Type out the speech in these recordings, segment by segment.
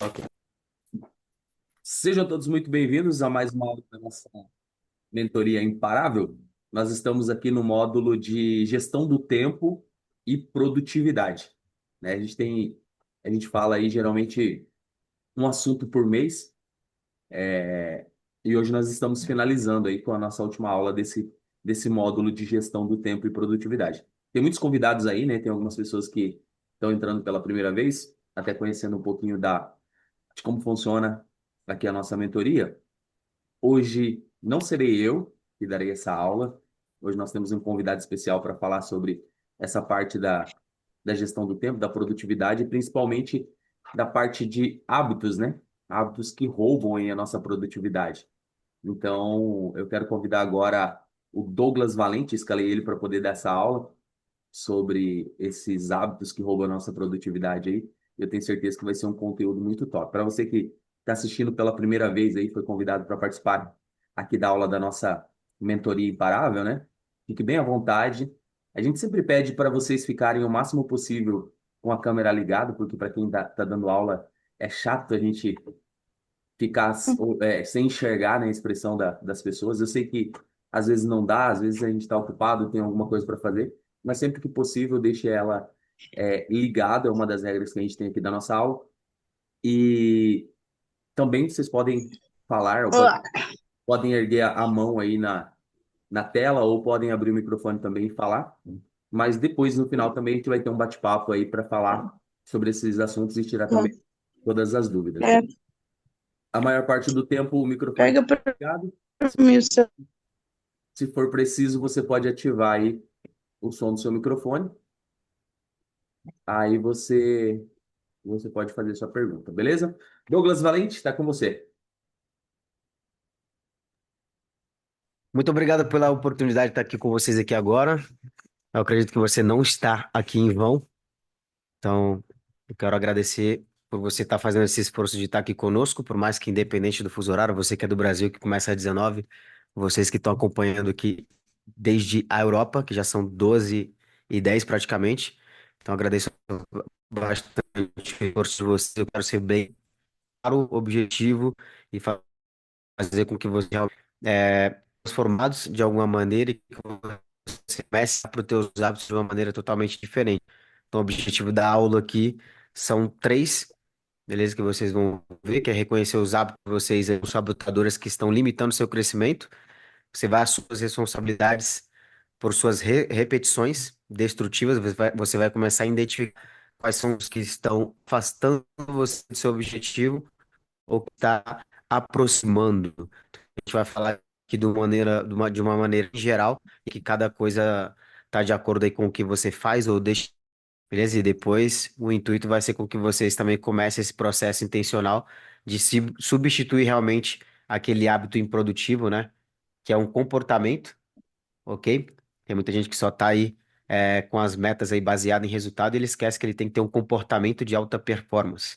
Ok. Sejam todos muito bem-vindos a mais uma aula da nossa mentoria imparável. Nós estamos aqui no módulo de gestão do tempo e produtividade, né? A gente fala aí geralmente um assunto por mês, e hoje nós estamos finalizando aí com a nossa última aula desse módulo de gestão do tempo e produtividade. Tem muitos convidados aí, né? Tem algumas pessoas que estão entrando pela primeira vez, até conhecendo um pouquinho de como funciona aqui a nossa mentoria. Hoje não serei eu que darei essa aula. Hoje nós temos um convidado especial para falar sobre essa parte da gestão do tempo, da produtividade, e principalmente da parte de hábitos, né? Hábitos que roubam aí a nossa produtividade. Então, eu quero convidar agora o Douglas Valente, escalei ele para poder dar essa aula sobre esses hábitos que roubam a nossa produtividade aí. Eu tenho certeza que vai ser um conteúdo muito top. Para você que está assistindo pela primeira vez aí, foi convidado para participar aqui da aula da nossa mentoria imparável, né? Fique bem à vontade. A gente sempre pede para vocês ficarem o máximo possível com a câmera ligada, porque para quem está dando aula é chato a gente ficar sem enxergar, né, a expressão das pessoas. Eu sei que às vezes não dá, às vezes a gente está ocupado, tem alguma coisa para fazer, mas sempre que possível deixe ela ligada, é uma das regras que a gente tem aqui da nossa aula. E também vocês podem falar, ou Olá. podem erguer a mão aí na tela, ou podem abrir o microfone também e falar. Mas depois, no final, também a gente vai ter um bate-papo aí para falar sobre esses assuntos e tirar também todas as dúvidas. É, A maior parte do tempo o microfone pega está para ligado. mim o seu. Se for preciso, você pode ativar aí o som do seu microfone. Aí você pode fazer sua pergunta, beleza? Douglas Valente, está com você. Muito obrigado pela oportunidade de estar aqui com vocês aqui agora. Eu acredito que você não está aqui em vão. Então, eu quero agradecer por você estar fazendo esse esforço de estar aqui conosco, por mais que independente do fuso horário, você que é do Brasil, que começa às 19, vocês que estão acompanhando aqui desde a Europa, que já são 12h10 praticamente. Então, agradeço bastante o esforço de vocês. Eu quero ser bem claro, objetivo e fazer com que você transformados de alguma maneira e que você comece para os teus hábitos de uma maneira totalmente diferente. Então, o objetivo da aula aqui são três, beleza? Que vocês vão ver, que é reconhecer os hábitos de vocês, os sabotadores que estão limitando o seu crescimento. Você vai assumir as responsabilidades por suas repetições destrutivas, você vai começar a identificar quais são os que estão afastando você do seu objetivo ou que está aproximando. A gente vai falar aqui de uma maneira geral, e que cada coisa está de acordo aí com o que você faz ou deixa, beleza? E depois o intuito vai ser com que vocês também comecem esse processo intencional de se substituir realmente aquele hábito improdutivo, né? Que é um comportamento, ok? Tem muita gente que só está aí com as metas aí baseado em resultado e ele esquece que ele tem que ter um comportamento de alta performance,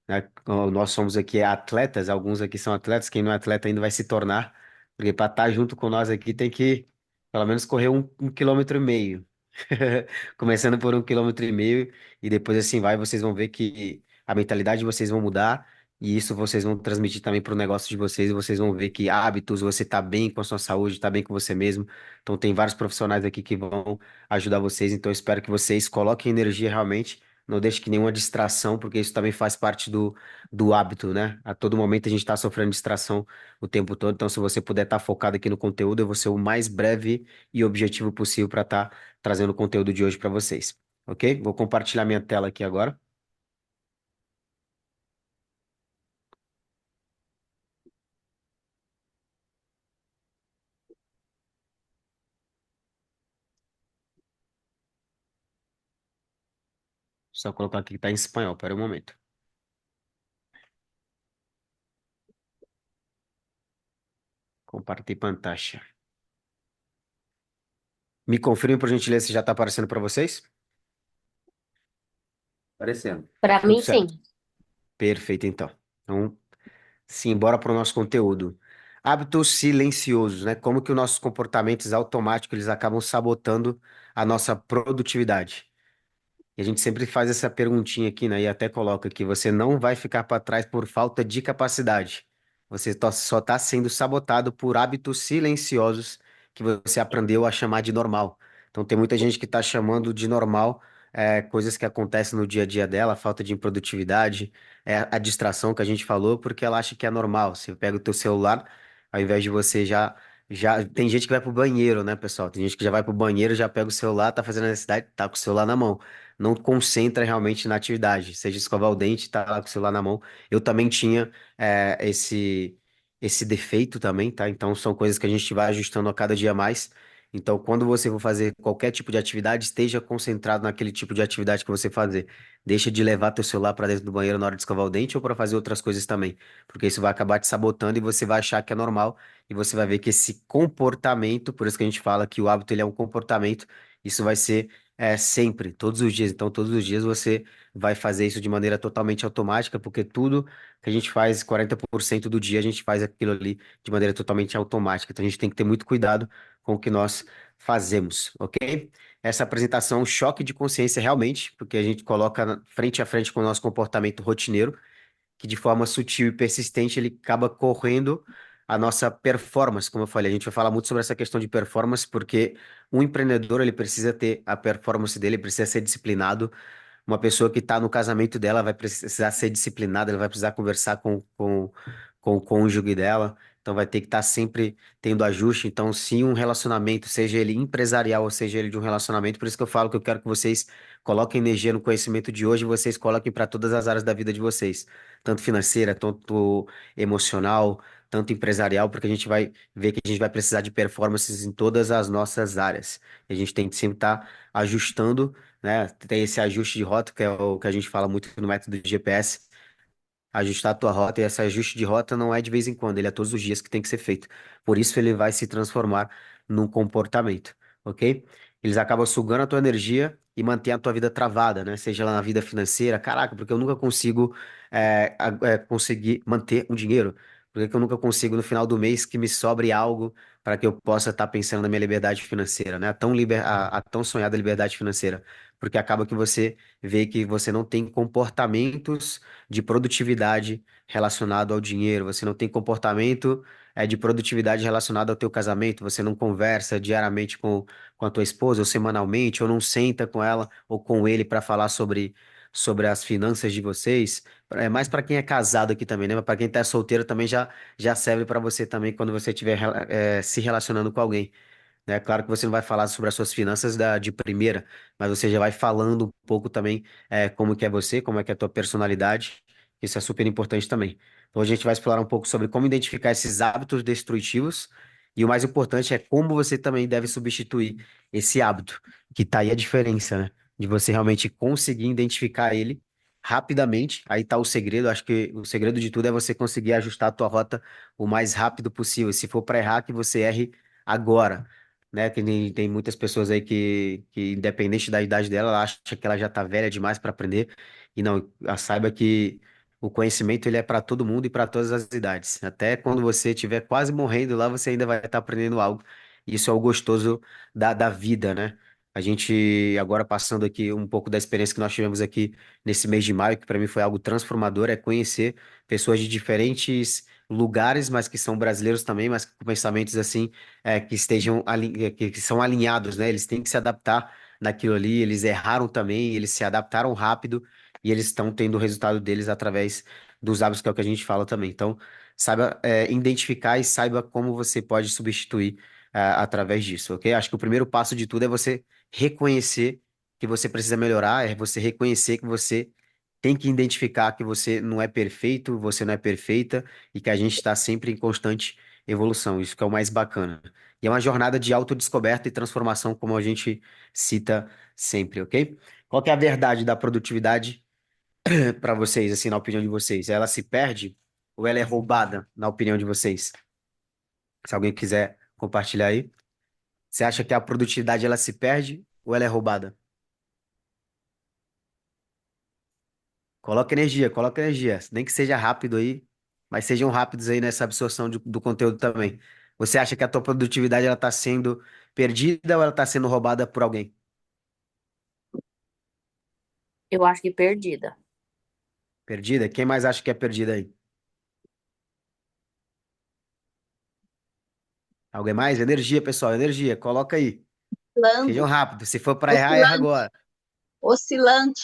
né? Nós somos aqui atletas, alguns aqui são atletas, quem não é atleta ainda vai se tornar, porque para estar junto com nós aqui tem que pelo menos correr um quilômetro e meio. Começando por 1,5 km e depois assim vai, vocês vão ver que a mentalidade de vocês vão mudar e isso vocês vão transmitir também para o negócio de vocês e vocês vão ver que hábitos, você tá bem com a sua saúde, tá bem com você mesmo. Então tem vários profissionais aqui que vão ajudar vocês, então eu espero que vocês coloquem energia realmente, não deixe que nenhuma distração, porque isso também faz parte do hábito, né? A todo momento a gente está sofrendo distração o tempo todo, então se você puder estar focado aqui no conteúdo, eu vou ser o mais breve e objetivo possível para estar trazendo o conteúdo de hoje para vocês, ok? Vou compartilhar minha tela aqui agora. Só colocar aqui que está em espanhol, para um momento. Compartilhar pantalla. Me confirme, por gentileza, se já está aparecendo para vocês. Aparecendo. Para Tudo mim, certo. sim. Perfeito, então. Então, sim, bora para o nosso conteúdo. Hábitos silenciosos, né? Como que os nossos comportamentos automáticos eles acabam sabotando a nossa produtividade. E a gente sempre faz essa perguntinha aqui, né? E até coloca que você não vai ficar para trás por falta de capacidade. Você só está sendo sabotado por hábitos silenciosos que você aprendeu a chamar de normal. Então, tem muita gente que está chamando de normal coisas que acontecem no dia a dia dela, a falta de produtividade, a distração que a gente falou, porque ela acha que é normal. Você pega o teu celular, ao invés de você já tem gente que vai pro banheiro, né, pessoal? Tem gente que já vai pro banheiro, já pega o celular, tá fazendo a necessidade, tá com o celular na mão, não concentra realmente na atividade, seja escovar o dente, tá lá com o celular na mão. Eu também tinha esse defeito também, tá? Então são coisas que a gente vai ajustando a cada dia mais. Então, quando você for fazer qualquer tipo de atividade, esteja concentrado naquele tipo de atividade que você fazer. Deixa de levar teu celular para dentro do banheiro na hora de escovar o dente ou para fazer outras coisas também, porque isso vai acabar te sabotando e você vai achar que é normal e você vai ver que esse comportamento, por isso que a gente fala que o hábito ele é um comportamento, isso vai ser sempre, todos os dias. Então, todos os dias você vai fazer isso de maneira totalmente automática, porque tudo que a gente faz, 40% do dia, a gente faz aquilo ali de maneira totalmente automática. Então, a gente tem que ter muito cuidado com o que nós fazemos, ok? Essa apresentação é um choque de consciência realmente, porque a gente coloca frente a frente com o nosso comportamento rotineiro, que de forma sutil e persistente ele acaba correndo a nossa performance, como eu falei. A gente vai falar muito sobre essa questão de performance, porque um empreendedor ele precisa ter a performance dele, precisa ser disciplinado. Uma pessoa que está no casamento dela vai precisar ser disciplinada, ela vai precisar conversar com o cônjuge dela, então vai ter que estar sempre tendo ajuste. Então, se um relacionamento, seja ele empresarial ou seja ele de um relacionamento, por isso que eu falo que eu quero que vocês coloquem energia no conhecimento de hoje, e vocês coloquem para todas as áreas da vida de vocês, tanto financeira, tanto emocional, tanto empresarial, porque a gente vai ver que a gente vai precisar de performances em todas as nossas áreas. E a gente tem que sempre estar ajustando, né? Tem esse ajuste de rota, que é o que a gente fala muito no método de GPS, ajustar a tua rota, e esse ajuste de rota não é de vez em quando, ele é todos os dias que tem que ser feito. Por isso ele vai se transformar num comportamento, ok? Eles acabam sugando a tua energia e mantém a tua vida travada, né? Seja lá na vida financeira, caraca, porque eu nunca consigo conseguir manter um dinheiro? Por que que eu nunca consigo no final do mês que me sobre algo para que eu possa estar pensando na minha liberdade financeira, né? A tão sonhada liberdade financeira. Porque acaba que você vê que você não tem comportamentos de produtividade relacionado ao dinheiro, você não tem comportamento de produtividade relacionado ao teu casamento, você não conversa diariamente com a tua esposa, ou semanalmente, ou não senta com ela ou com ele para falar sobre as finanças de vocês. É mais para quem é casado aqui também, né? Mas para quem tá solteiro também já serve para você também quando você estiver se relacionando com alguém, né? Claro que você não vai falar sobre as suas finanças de primeira, mas você já vai falando um pouco também como que é você, como é que é a tua personalidade. Isso é super importante também. Então, hoje a gente vai explorar um pouco sobre como identificar esses hábitos destrutivos e o mais importante é como você também deve substituir esse hábito, que tá aí a diferença, né? De você realmente conseguir identificar ele rapidamente. Aí tá o segredo. Acho que o segredo de tudo é você conseguir ajustar a tua rota o mais rápido possível. Se for para errar, que você erre agora, né? Que tem muitas pessoas aí que, independente da idade dela, ela acha que ela já tá velha demais para aprender. E não, saiba que o conhecimento ele é para todo mundo e para todas as idades. Até quando você estiver quase morrendo lá, você ainda vai estar aprendendo algo. Isso é o gostoso da vida, né? A gente, agora passando aqui um pouco da experiência que nós tivemos aqui nesse mês de maio, que para mim foi algo transformador, é conhecer pessoas de diferentes lugares, mas que são brasileiros também, mas com pensamentos assim que estejam que são alinhados, né? Eles têm que se adaptar naquilo ali, eles erraram também, eles se adaptaram rápido e eles estão tendo o resultado deles através dos hábitos, que é o que a gente fala também. Então, saiba identificar e saiba como você pode substituir através disso, ok? Acho que o primeiro passo de tudo é você reconhecer que você precisa melhorar, é você reconhecer que você tem que identificar que você não é perfeito, você não é perfeita e que a gente está sempre em constante evolução. Isso que é o mais bacana. E é uma jornada de autodescoberta e transformação, como a gente cita sempre, ok? Qual que é a verdade da produtividade para vocês, assim, na opinião de vocês? Ela se perde ou ela é roubada, na opinião de vocês? Se alguém quiser compartilhar aí. Você acha que a produtividade ela se perde ou ela é roubada? Coloca energia. Nem que seja rápido aí, mas sejam rápidos aí nessa absorção do conteúdo também. Você acha que a tua produtividade ela está sendo perdida ou ela está sendo roubada por alguém? Eu acho que perdida. Perdida? Quem mais acha que é perdida aí? Alguém mais? Energia, pessoal, energia. Coloca aí. Sejam Oscilando, rápidos. Se for para errar, erra oscilante, agora. oscilante.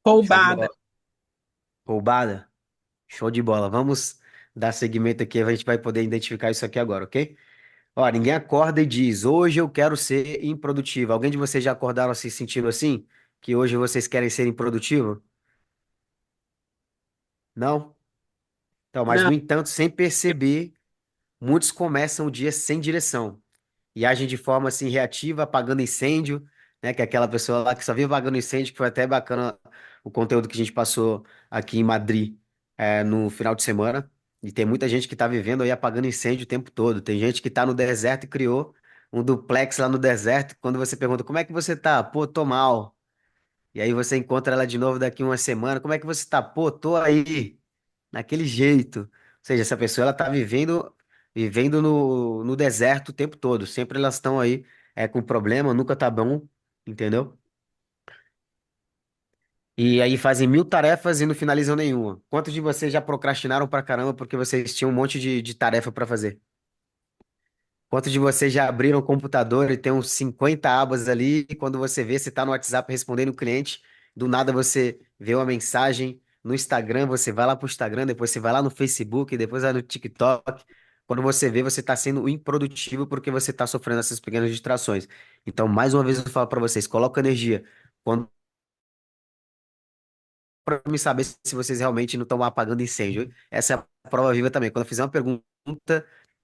Show de Roubada. bola. Roubada? Show de bola. Vamos dar seguimento aqui, a gente vai poder identificar isso aqui agora, ok? Ó, ninguém acorda e diz, hoje eu quero ser improdutivo. Alguém de vocês já acordaram se sentindo assim? Que hoje vocês querem ser improdutivo? Não? Então, mas Não. no entanto, sem perceber, muitos começam o dia sem direção e agem de forma assim reativa, apagando incêndio, né? Que é aquela pessoa lá que só vive apagando incêndio, que foi até bacana o conteúdo que a gente passou aqui em Madrid, no final de semana. E tem muita gente que está vivendo aí apagando incêndio o tempo todo. Tem gente que está no deserto e criou um duplex lá no deserto. Quando você pergunta como é que você tá? Pô, tô mal. E aí você encontra ela de novo daqui uma semana. Como é que você tá? Pô, tô aí naquele jeito. Ou seja, essa pessoa ela tá vivendo no deserto o tempo todo. Sempre elas estão aí com problema, nunca tá bom, entendeu? E aí fazem mil tarefas e não finalizam nenhuma. Quantos de vocês já procrastinaram pra caramba porque vocês tinham um monte de tarefa pra fazer? Quantos de vocês já abriram o computador e tem uns 50 abas ali, e quando você vê, você está no WhatsApp respondendo o cliente, do nada você vê uma mensagem no Instagram, você vai lá para o Instagram, depois você vai lá no Facebook, depois vai no TikTok. Quando você vê, você está sendo improdutivo porque você está sofrendo essas pequenas distrações. Então, mais uma vez eu falo para vocês, coloca energia. Quando para me saber se vocês realmente não estão apagando incêndio. Essa é a prova viva também. Quando eu fizer uma pergunta,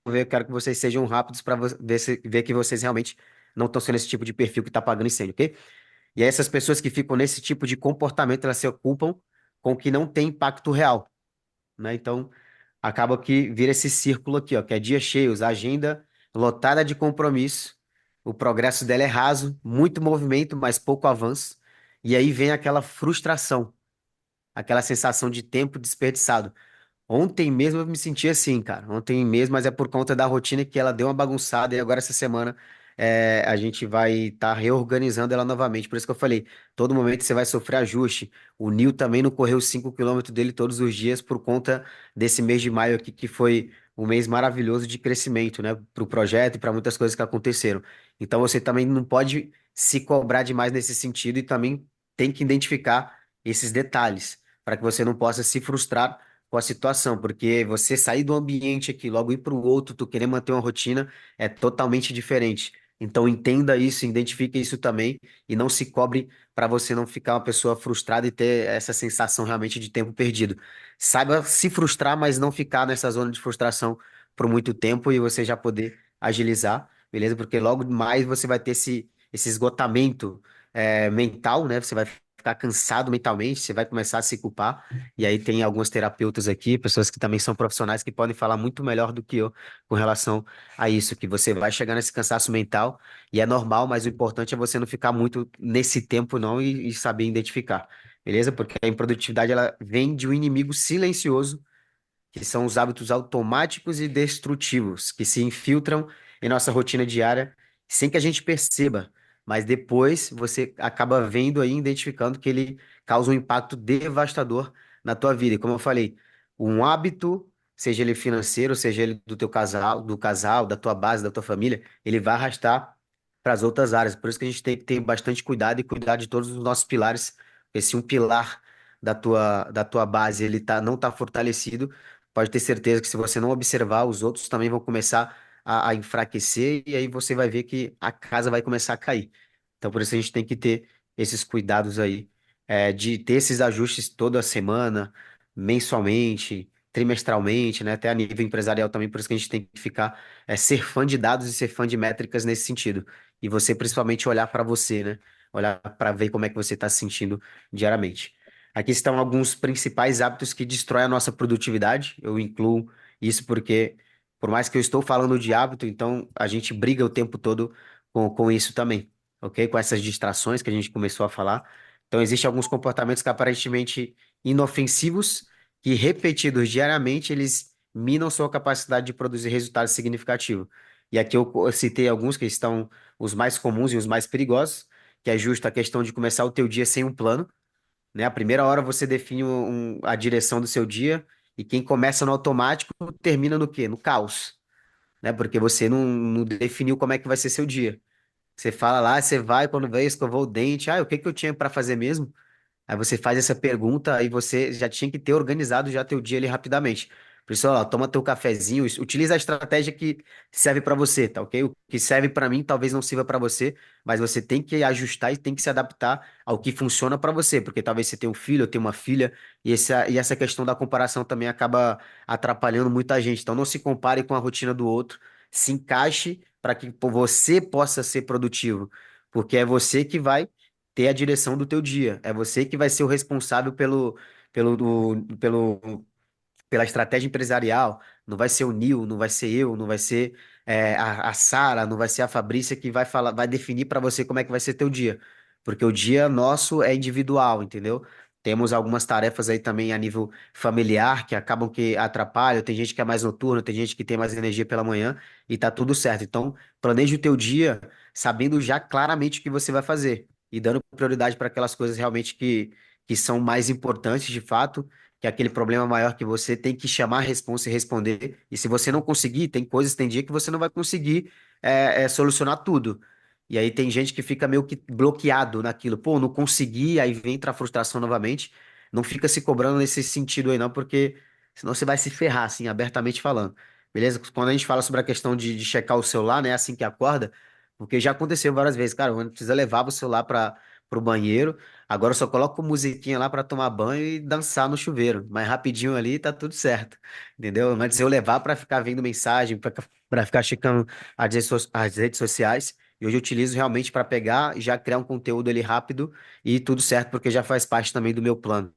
eu quero que vocês sejam rápidos para ver que vocês realmente não estão sendo esse tipo de perfil que está apagando incêndio, ok? E aí essas pessoas que ficam nesse tipo de comportamento, elas se ocupam com o que não tem impacto real, né? Então, acaba que vira esse círculo aqui, ó, que é dias cheios, agenda lotada de compromisso, o progresso dela é raso, muito movimento, mas pouco avanço, e aí vem aquela frustração, aquela sensação de tempo desperdiçado. Ontem mesmo eu me senti assim, cara. Ontem mesmo, mas é por conta da rotina que ela deu uma bagunçada e agora essa semana a gente vai estar reorganizando ela novamente. Por isso que eu falei, todo momento você vai sofrer ajuste. O Nil também não correu os 5 quilômetros dele todos os dias por conta desse mês de maio aqui, que foi um mês maravilhoso de crescimento, né? Para o projeto e para muitas coisas que aconteceram. Então você também não pode se cobrar demais nesse sentido e também tem que identificar esses detalhes para que você não possa se frustrar com a situação, porque você sair do ambiente aqui, logo ir para o outro, tu querer manter uma rotina, é totalmente diferente. Então entenda isso, identifique isso também e não se cobre para você não ficar uma pessoa frustrada e ter essa sensação realmente de tempo perdido. Saiba se frustrar, mas não ficar nessa zona de frustração por muito tempo e você já poder agilizar, beleza? Porque logo mais você vai ter esse esgotamento mental, né? Você vai ficar cansado mentalmente, você vai começar a se culpar. E aí tem alguns terapeutas aqui, pessoas que também são profissionais que podem falar muito melhor do que eu com relação a isso, que você vai chegar nesse cansaço mental e é normal, mas o importante é você não ficar muito nesse tempo não e saber identificar, beleza? Porque a improdutividade ela vem de um inimigo silencioso que são os hábitos automáticos e destrutivos, que se infiltram em nossa rotina diária sem que a gente perceba, mas depois você acaba vendo aí, identificando que ele causa um impacto devastador na tua vida. E como eu falei, um hábito, seja ele financeiro, seja ele do casal, da tua base, da tua família, ele vai arrastar para as outras áreas. Por isso que a gente tem que ter bastante cuidado e cuidar de todos os nossos pilares. Porque se um pilar da tua base ele não tá fortalecido, pode ter certeza que se você não observar, os outros também vão começar a enfraquecer e aí você vai ver que a casa vai começar a cair. Então, por isso a gente tem que ter esses cuidados aí, de ter esses ajustes toda semana, mensalmente, trimestralmente, né? Até a nível empresarial também, por isso que a gente tem que ficar, ser fã de dados e ser fã de métricas nesse sentido. E você principalmente olhar para você, né? Olhar para ver como é que você está se sentindo diariamente. Aqui estão alguns principais hábitos que destroem a nossa produtividade. Eu incluo isso porque, por mais que eu estou falando de hábito, então a gente briga o tempo todo com isso também, ok? Com essas distrações que a gente começou a falar. Então, existem alguns comportamentos que aparentemente inofensivos, que repetidos diariamente, eles minam sua capacidade de produzir resultados significativos. E aqui eu citei alguns que estão os mais comuns e os mais perigosos, que é justo a questão de começar o teu dia sem um plano. né? A primeira hora você define a direção do seu dia e quem começa no automático termina no quê? No caos, né? Porque você não definiu como é que vai ser seu dia. Você fala lá, você vai, quando vê, escovou o dente, o que que eu tinha para fazer mesmo? Aí você faz essa pergunta, aí você já tinha que ter organizado já teu dia ali rapidamente. Por isso, ó, toma teu cafezinho, utiliza a estratégia que serve para você, tá ok? O que serve para mim talvez não sirva para você, mas você tem que ajustar e tem que se adaptar ao que funciona para você, porque talvez você tenha um filho ou tenha uma filha, e essa questão da comparação também acaba atrapalhando muita gente. Então não se compare com a rotina do outro, se encaixe para que você possa ser produtivo, porque é você que vai ter a direção do teu dia. É você que vai ser o responsável pelo pela estratégia empresarial. Não vai ser o Nil, não vai ser eu, não vai ser a Sara, não vai ser a Fabrícia que vai falar, vai definir para você como é que vai ser teu dia. Porque o dia nosso é individual, entendeu? Temos algumas tarefas aí também a nível familiar que acabam que atrapalham. Tem gente que é mais noturna, tem gente que tem mais energia pela manhã e tá tudo certo. Então, planeje o teu dia sabendo já claramente o que você vai fazer e dando prioridade para aquelas coisas realmente que são mais importantes de fato, que é aquele problema maior que você tem que chamar a responsa e responder. E se você não conseguir, tem coisas, tem dia que você não vai conseguir solucionar tudo. E aí tem gente que fica meio que bloqueado naquilo. Pô, não consegui, aí vem entra a frustração novamente. Não fica se cobrando nesse sentido aí, não, porque senão você vai se ferrar, assim, abertamente falando. Beleza? Quando a gente fala sobre a questão de checar o celular, né, assim que acorda, porque já aconteceu várias vezes, cara, quando precisa levar o celular para o banheiro. Agora eu só coloco musiquinha lá pra tomar banho e dançar no chuveiro. Mas rapidinho ali tá tudo certo. Entendeu? Antes eu levar pra ficar vendo mensagem, pra ficar checando as redes sociais. E hoje eu utilizo realmente pra pegar e já criar um conteúdo ali rápido e tudo certo, porque já faz parte também do meu plano.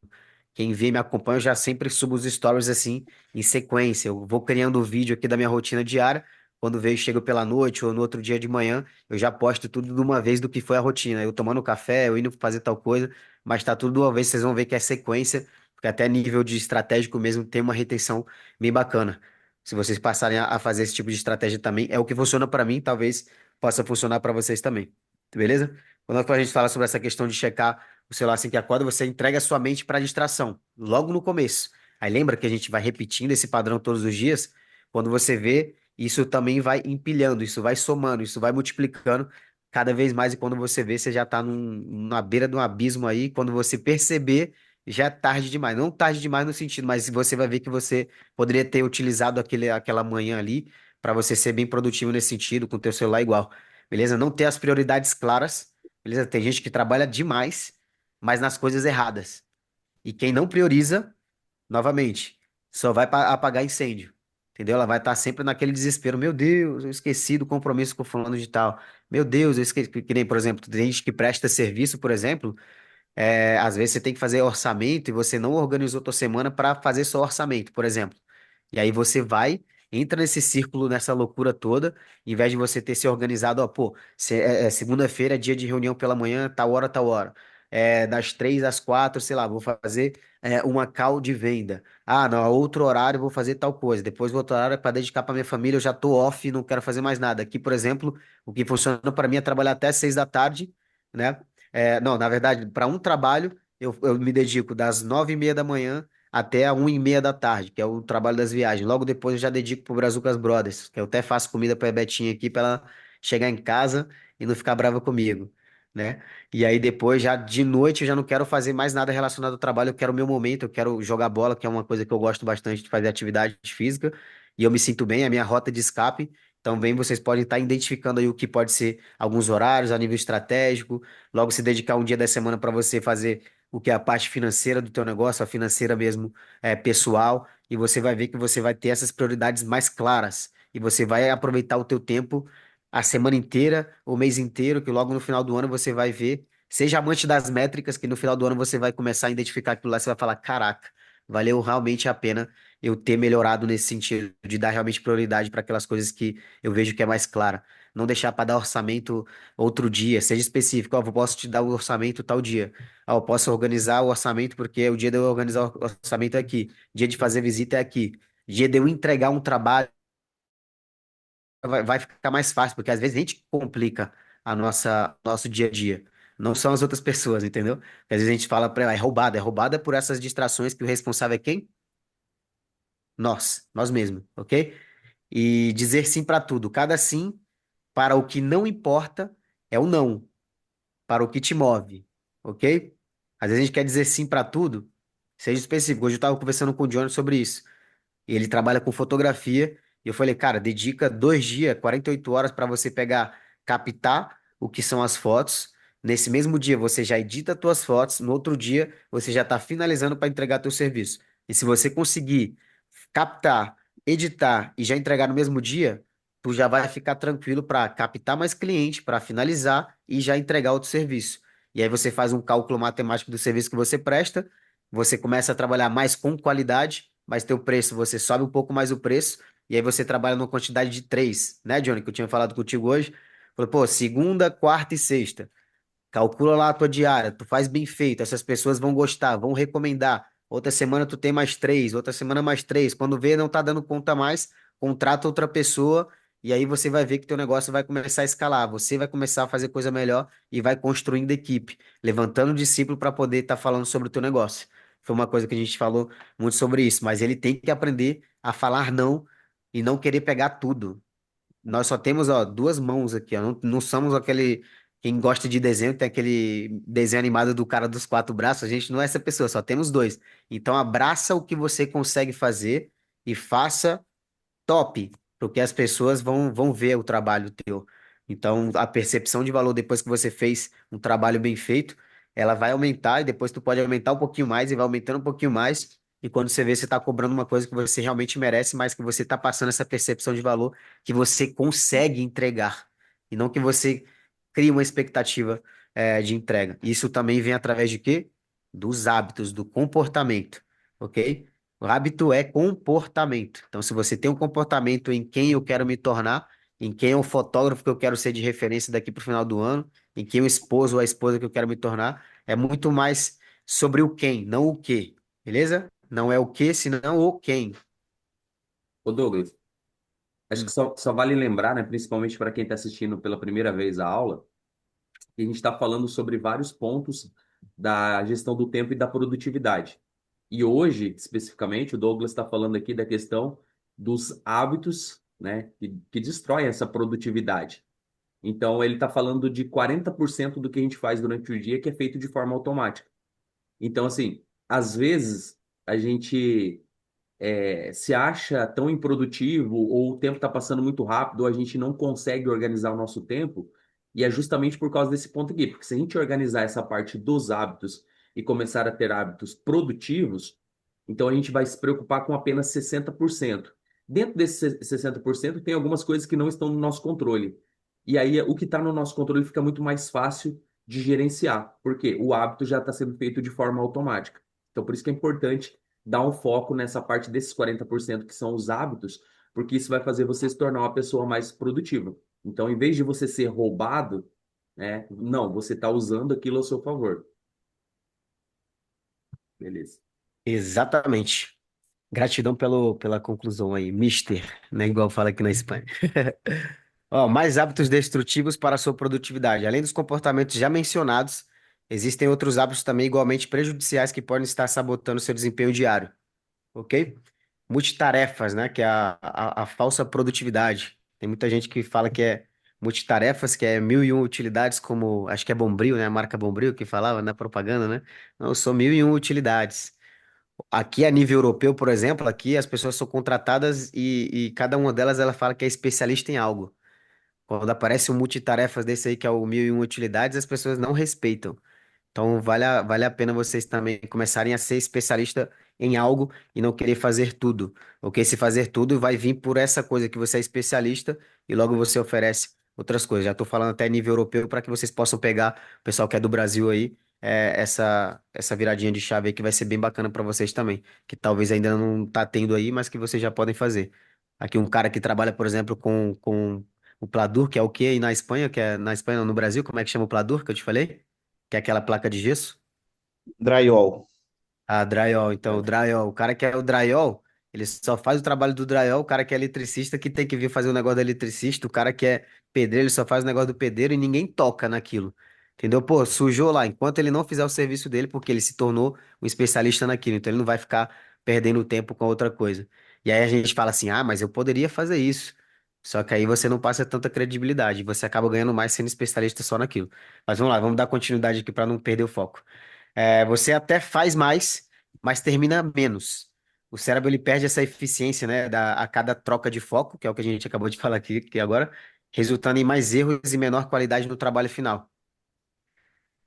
Quem vê e me acompanha, eu já sempre subo os stories assim, em sequência. Eu vou criando o vídeo aqui da minha rotina diária. Quando vejo, chego pela noite ou no outro dia de manhã. Eu já posto tudo de uma vez do que foi a rotina. Eu tomando café, eu indo fazer tal coisa, mas tá tudo de uma vez, vocês vão ver que é sequência, porque até nível de estratégico mesmo tem uma retenção bem bacana. Se vocês passarem a fazer esse tipo de estratégia também, é o que funciona para mim, talvez possa funcionar para vocês também. Beleza? Quando a gente fala sobre essa questão de checar o celular assim que acorda, você entrega a sua mente para distração, logo no começo. Aí lembra que a gente vai repetindo esse padrão todos os dias? Quando você vê, isso também vai empilhando, isso vai somando, isso vai multiplicando cada vez mais. E quando você vê, você já está na beira de um abismo aí. Quando você perceber, já é tarde demais. Não tarde demais no sentido, mas você vai ver que você poderia ter utilizado aquela manhã ali para você ser bem produtivo nesse sentido, com o teu celular igual. Beleza? Não ter as prioridades claras. Beleza? Tem gente que trabalha demais, mas nas coisas erradas. E quem não prioriza, novamente, só vai apagar incêndio. Entendeu? Ela vai estar sempre naquele desespero. Meu Deus, eu esqueci do compromisso com o fulano de tal. Meu Deus, eu esqueci. Que nem, por exemplo, tem gente que presta serviço, por exemplo. Às vezes você tem que fazer orçamento e você não organizou tua semana para fazer seu orçamento, por exemplo. E aí você vai, entra nesse círculo, nessa loucura toda, em vez de você ter se organizado, ó, pô, segunda-feira é dia de reunião pela manhã, tal hora, tal hora. Das 3 às 4, sei lá, vou fazer uma call de venda. Ah, não, outro horário eu vou fazer tal coisa. Depois o outro horário é para dedicar para minha família, eu já tô off, não quero fazer mais nada. Aqui, por exemplo, o que funciona para mim é trabalhar até 6 da tarde, né? Não, na verdade, para um trabalho, eu me dedico das 9h30 da manhã até a 1h30 da tarde, que é o trabalho das viagens. Logo depois eu já dedico pro Brazucas Brothers, que eu até faço comida pra Betinha aqui para ela chegar em casa e não ficar brava comigo, né? E aí depois, já de noite, eu já não quero fazer mais nada relacionado ao trabalho, eu quero o meu momento, eu quero jogar bola, que é uma coisa que eu gosto bastante de fazer atividade física, e eu me sinto bem, é a minha rota de escape. Então, bem, vocês podem estar identificando aí o que pode ser alguns horários a nível estratégico, logo se dedicar um dia da semana para você fazer o que é a parte financeira do teu negócio, a financeira mesmo pessoal, e você vai ver que você vai ter essas prioridades mais claras, e você vai aproveitar o teu tempo a semana inteira, o mês inteiro, que logo no final do ano você vai ver, seja amante das métricas, que no final do ano você vai começar a identificar aquilo lá, você vai falar, caraca, valeu realmente a pena eu ter melhorado nesse sentido, de dar realmente prioridade para aquelas coisas que eu vejo que é mais clara. Não deixar para dar orçamento outro dia, seja específico, ó, eu posso te dar o orçamento tal dia. Ó, eu posso organizar o orçamento porque o dia de eu organizar o orçamento é aqui, dia de fazer visita é aqui, dia de eu entregar um trabalho vai ficar mais fácil, porque às vezes a gente complica a nosso dia a dia. não são as outras pessoas, entendeu? Porque às vezes a gente fala para ela, é roubada por essas distrações que o responsável é quem? Nós mesmos, ok? E dizer sim para tudo. Cada sim para o que não importa é o não, para o que te move, ok? Às vezes a gente quer dizer sim para tudo, seja específico. Hoje eu estava conversando com o Johnny sobre isso. E ele trabalha com fotografia. E eu falei, cara, dedica 2 dias, 48 horas para você pegar, captar o que são as fotos. Nesse mesmo dia você já edita as tuas fotos, no outro dia você já está finalizando para entregar teu serviço. E se você conseguir captar, editar e já entregar no mesmo dia, tu já vai ficar tranquilo para captar mais cliente, para finalizar e já entregar outro serviço. E aí você faz um cálculo matemático do serviço que você presta, você começa a trabalhar mais com qualidade, mas teu preço, você sobe um pouco mais o preço, e aí você trabalha numa quantidade de três, né, Johnny, que eu tinha falado contigo hoje. Falei, pô, segunda, quarta e sexta. Calcula lá a tua diária, tu faz bem feito, essas pessoas vão gostar, vão recomendar. Outra semana tu tem mais três, outra semana mais três. Quando vê, não tá dando conta mais, contrata outra pessoa e aí você vai ver que teu negócio vai começar a escalar. Você vai começar a fazer coisa melhor e vai construindo equipe, levantando discípulo para poder estar falando sobre o teu negócio. Foi uma coisa que a gente falou muito sobre isso, mas ele tem que aprender a falar não e não querer pegar tudo. Nós só temos, ó, duas mãos aqui, ó. Não somos aquele. Quem gosta de desenho tem aquele desenho animado do cara dos quatro braços. A gente não é essa pessoa, só temos dois. Então abraça o que você consegue fazer e faça top, porque as pessoas vão ver o trabalho teu. Então, a percepção de valor depois que você fez um trabalho bem feito, ela vai aumentar e depois tu pode aumentar um pouquinho mais e vai aumentando um pouquinho mais. E quando você vê, você está cobrando uma coisa que você realmente merece, mas que você está passando essa percepção de valor que você consegue entregar. E não que você crie uma expectativa, de entrega. Isso também vem através de quê? Dos hábitos, do comportamento, ok? O hábito é comportamento. Então, se você tem um comportamento em quem eu quero me tornar, em quem é o fotógrafo que eu quero ser de referência daqui para o final do ano, em quem é o esposo ou a esposa que eu quero me tornar, é muito mais sobre o quem, não o que, beleza? Não é o que, senão o quem. Ô Douglas, acho que Hum. só vale lembrar, né, principalmente para quem está assistindo pela primeira vez a aula, que a gente está falando sobre vários pontos da gestão do tempo e da produtividade. E hoje, especificamente, o Douglas está falando aqui da questão dos hábitos, né, que destroem essa produtividade. Então, ele está falando de 40% do que a gente faz durante o dia que é feito de forma automática. Então, assim, às vezes a gente se acha tão improdutivo, ou o tempo está passando muito rápido, ou a gente não consegue organizar o nosso tempo, e é justamente por causa desse ponto aqui, porque se a gente organizar essa parte dos hábitos e começar a ter hábitos produtivos, então a gente vai se preocupar com apenas 60%. Dentro desses 60% tem algumas coisas que não estão no nosso controle. E aí o que está no nosso controle fica muito mais fácil de gerenciar, porque o hábito já está sendo feito de forma automática. Então por isso que é importante dar um foco nessa parte desses 40% que são os hábitos, porque isso vai fazer você se tornar uma pessoa mais produtiva. Então, em vez de você ser roubado, né, não, você está usando aquilo a seu favor. Beleza. Exatamente. Gratidão pela conclusão aí, Mister, né? Igual fala aqui na Espanha. Ó, mais hábitos destrutivos para a sua produtividade. Além dos comportamentos já mencionados, existem outros hábitos também igualmente prejudiciais que podem estar sabotando seu desempenho diário, ok? Multitarefas, né? Que é a falsa produtividade. Tem muita gente que fala que é multitarefas, que é mil e uma utilidades, como acho que é Bombril, né? A marca Bombril que falava na propaganda, né? Não, são mil e uma utilidades. Aqui a nível europeu, por exemplo, aqui as pessoas são contratadas e cada uma delas ela fala que é especialista em algo. Quando aparece um multitarefas desse aí, que é o mil e uma utilidades, as pessoas não respeitam. Então, vale a pena vocês também começarem a ser especialista em algo e não querer fazer tudo. Porque se fazer tudo, vai vir por essa coisa que você é especialista e logo você oferece outras coisas. Já estou falando até nível europeu para que vocês possam pegar, o pessoal que é do Brasil aí, essa viradinha de chave aí que vai ser bem bacana para vocês também. Que talvez ainda não está tendo aí, mas que vocês já podem fazer. Aqui um cara que trabalha, por exemplo, com o Pladur, que é o quê aí na Espanha, que é na Espanha, não, no Brasil, como é que chama o Pladur que eu te falei? Que é aquela placa de gesso? Drywall. A drywall. Então, o drywall. O cara que é o drywall, ele só faz o trabalho do drywall. O cara que é eletricista que tem que vir fazer o negócio do eletricista. O cara que é pedreiro, ele só faz o negócio do pedreiro e ninguém toca naquilo. Entendeu? Pô, sujou lá, enquanto ele não fizer o serviço dele, porque ele se tornou um especialista naquilo, então ele não vai ficar perdendo tempo com outra coisa. E aí a gente fala assim: ah, mas eu poderia fazer isso. Só que aí você não passa tanta credibilidade, você acaba ganhando mais sendo especialista só naquilo. Mas vamos lá, vamos dar continuidade aqui para não perder o foco. Você até faz mais, mas termina menos. O cérebro ele perde essa eficiência, né, a cada troca de foco, que é o que a gente acabou de falar aqui agora, resultando em mais erros e menor qualidade no trabalho final.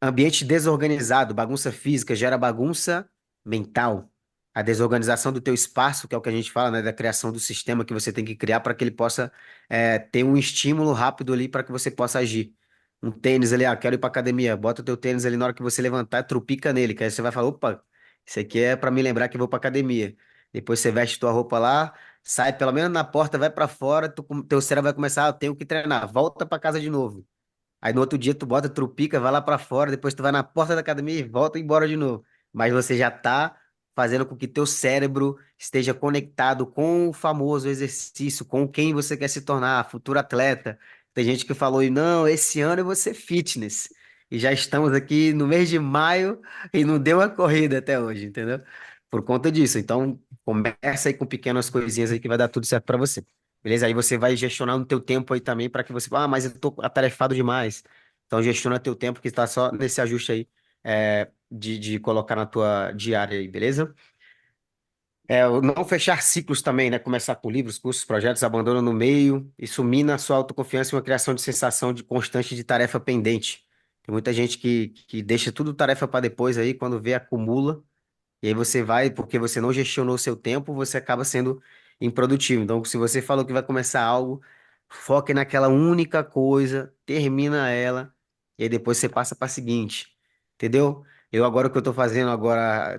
Ambiente desorganizado, bagunça física gera bagunça mental. A desorganização do teu espaço, que é o que a gente fala, né, da criação do sistema que você tem que criar para que ele possa ter um estímulo rápido ali para que você possa agir. Um tênis ali, quero ir para academia, bota o teu tênis ali na hora que você levantar, trupica nele, que aí você vai falar, opa, isso aqui é para me lembrar que eu vou para academia. Depois você veste tua roupa lá, sai pelo menos na porta, vai para fora, teu cérebro vai começar, eu tenho que treinar, volta para casa de novo. Aí no outro dia tu bota, trupica, vai lá pra fora, depois tu vai na porta da academia e volta embora de novo. Mas você já tá fazendo com que teu cérebro esteja conectado com o famoso exercício, com quem você quer se tornar, futuro atleta. Tem gente que falou, e não, esse ano eu vou ser fitness. E já estamos aqui no mês de maio e não deu uma corrida até hoje, entendeu? Por conta disso. Então, começa aí com pequenas coisinhas aí que vai dar tudo certo pra você. Beleza? Aí você vai gestionar no teu tempo aí também para que você, mas eu tô atarefado demais. Então gestiona teu tempo que está só nesse ajuste aí de colocar na tua diária aí, beleza? O não fechar ciclos também, né? Começar com livros, cursos, projetos, abandono no meio. Isso mina a sua autoconfiança e uma criação de sensação de constante de tarefa pendente. Tem muita gente que deixa tudo tarefa para depois aí, quando vê, acumula. E aí você vai, porque você não gestionou o seu tempo, você acaba sendo improdutivo. Então, se você falou que vai começar algo, foque naquela única coisa, termina ela, e aí depois você passa para a seguinte. Entendeu? Eu agora o que eu estou fazendo agora,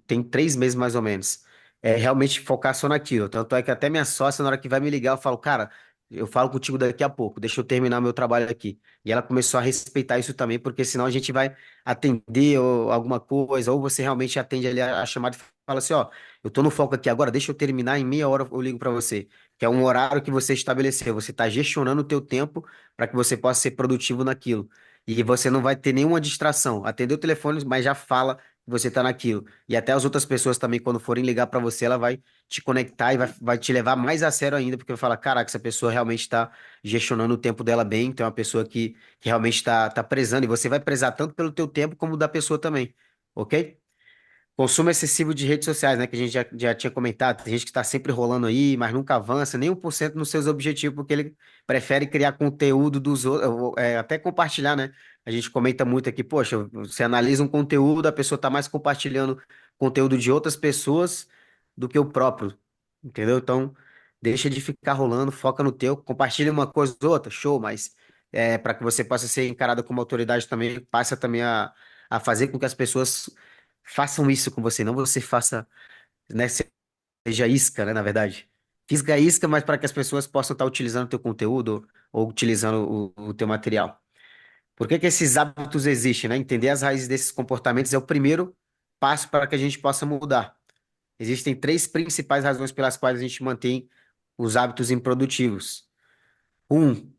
tem 3 meses mais ou menos, é realmente focar só naquilo. Tanto é que até minha sócia, na hora que vai me ligar, eu falo, cara, eu falo contigo daqui a pouco, deixa eu terminar meu trabalho aqui. E ela começou a respeitar isso também, porque senão a gente vai atender ou alguma coisa, ou você realmente atende ali a chamada e fala assim, ó, eu tô no foco aqui agora, deixa eu terminar, em meia hora eu ligo para você, que é um horário que você estabeleceu, você está gestionando o teu tempo para que você possa ser produtivo naquilo. E você não vai ter nenhuma distração. Atender o telefone, mas já fala que você está naquilo. E até as outras pessoas também, quando forem ligar para você, ela vai te conectar e vai te levar mais a sério ainda, porque vai falar, caraca, essa pessoa realmente está gestionando o tempo dela bem, então é uma pessoa que realmente está prezando, e você vai prezar tanto pelo teu tempo como da pessoa também, ok? Consumo excessivo de redes sociais, né? Que a gente já tinha comentado. Tem gente que está sempre rolando aí, mas nunca avança nem 1% nos seus objetivos, porque ele prefere criar conteúdo dos outros, até compartilhar, né? A gente comenta muito aqui, poxa, você analisa um conteúdo, a pessoa está mais compartilhando conteúdo de outras pessoas do que o próprio, entendeu? Então, deixa de ficar rolando, foca no teu, compartilha uma coisa ou outra, show, mas para que você possa ser encarado como autoridade também, passa também a fazer com que as pessoas façam isso com você, não você faça, né, seja isca, né, na verdade. Fisga a isca, mas para que as pessoas possam estar utilizando o teu conteúdo ou utilizando o teu material. Por que que esses hábitos existem, né? Entender as raízes desses comportamentos é o primeiro passo para que a gente possa mudar. Existem 3 principais razões pelas quais a gente mantém os hábitos improdutivos. Um,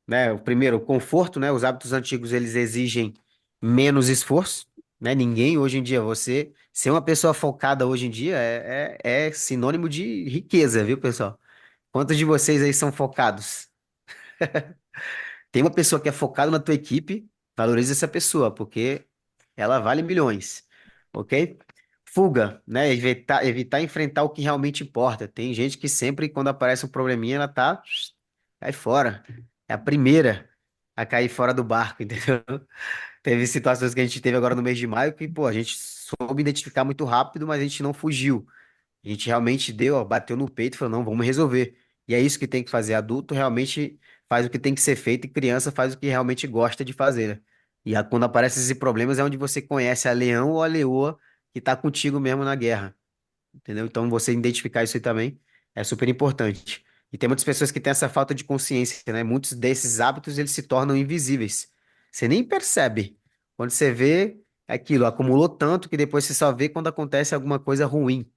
né? O primeiro, o conforto, né? Os hábitos antigos, eles exigem menos esforço, né? Ninguém hoje em dia, você ser uma pessoa focada hoje em dia é sinônimo de riqueza, viu, pessoal? Quantos de vocês aí são focados? Tem uma pessoa que é focada na tua equipe, valorize essa pessoa, porque ela vale milhões, ok? Fuga, né? Evitar enfrentar o que realmente importa. Tem gente que sempre, quando aparece um probleminha, ela tá, cai fora. É a primeira a cair fora do barco, entendeu? Teve situações que a gente teve agora no mês de maio que, pô, a gente soube identificar muito rápido, mas a gente não fugiu. A gente realmente deu, ó, bateu no peito e falou, não, vamos resolver. E é isso que tem que fazer. Adulto realmente faz o que tem que ser feito e criança faz o que realmente gosta de fazer, né? E quando aparecem esses problemas é onde você conhece a leão ou a leoa que tá contigo mesmo na guerra, entendeu? Então você identificar isso aí também é super importante. E tem muitas pessoas que têm essa falta de consciência, né? Muitos desses hábitos eles se tornam invisíveis. Você nem percebe. Quando você vê é aquilo, acumulou tanto que depois você só vê quando acontece alguma coisa ruim.